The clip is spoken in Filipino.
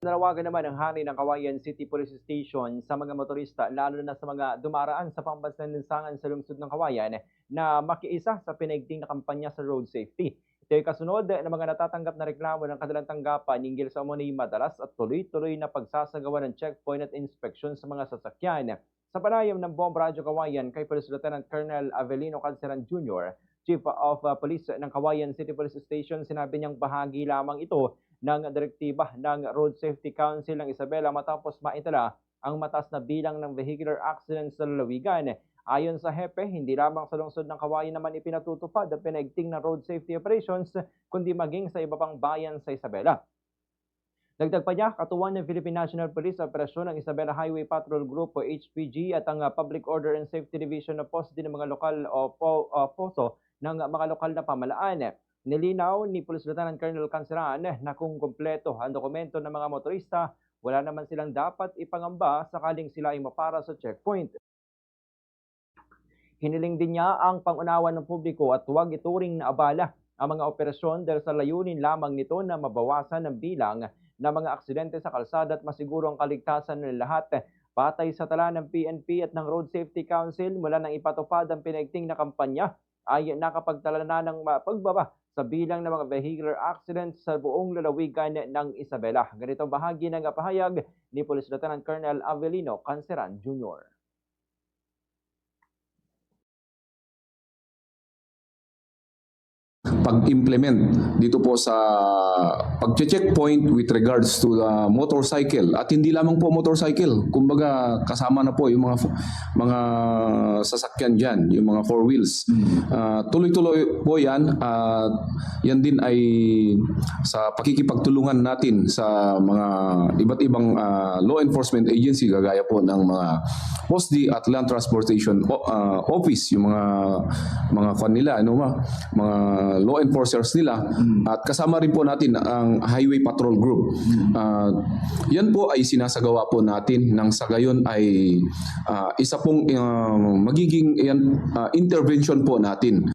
Nanawagan naman ang hari ng Cauayan City Police Station sa mga motorista lalo na sa mga dumaraan sa pambansang linsangan sa lungsod ng Cauayan na makiisa sa pinaigting na kampanya sa road safety. Ito ay kasunod ng mga natatanggap na reklamo ng kanilang tanggapan hinggil sa umano'y madalas at tuloy-tuloy na pagsasagawa ng checkpoint at inspection sa mga sasakyan. Sa panayam ng Bomb Radyo Cauayan kay Police Lieutenant Colonel Avelino Canceran Jr., Chief of Police ng Cauayan City Police Station, sinabi niyang bahagi lamang ito ng direktiba ng Road Safety Council ng Isabela matapos maitala ang mataas na bilang ng vehicular accidents sa lalawigan. Ayon sa hepe, hindi lamang sa lungsod ng Cauayan naman ipinatutupad ang pinaigting na road safety operations, kundi maging sa iba pang bayan sa Isabela. Dagdag pa niya, katuwan ng Philippine National Police sa operasyon ng Isabela Highway Patrol Group o HPG at ang Public Order and Safety Division na post din ng mga lokal o poso ng mga lokal na pamalaan. Nilinaw ni Police Lieutenant Colonel Canceran na kung kumpleto ang dokumento ng mga motorista, wala naman silang dapat ipangamba sakaling sila ay mapara sa checkpoint. Hiniling din niya ang pangunawa ng publiko at huwag ituring na abala ang mga operasyon dahil sa layunin lamang nito na mabawasan ang bilang ng mga aksidente sa kalsada at masiguro ang kaligtasan ng lahat. Patay sa tala ng PNP at ng Road Safety Council mula nang ipatupad ang pinaigting na kampanya ay nakapagtala na ng pagbaba sa bilang ng mga vehicular accidents sa buong lalawigan ng Isabela. Ganito bahagi ng pahayag ni Police Lieutenant Colonel Avelino Canceran Jr. Pag-implement dito po sa pag-checkpoint with regards to the motorcycle at hindi lamang po motorcycle, kumbaga kasama na po yung mga sasakyan diyan, yung mga four wheels. Tuloy-tuloy po yan at yan din ay sa pakikipagtulungan natin sa mga iba't ibang law enforcement agency kagaya po ng mga POSD at Land Transportation Office, yung mga kanila mga law enforcers nila at kasama rin po natin ang Highway Patrol Group. Yan po ay sinasagawa po natin nang sa gayon ay isa pong magiging intervention po natin.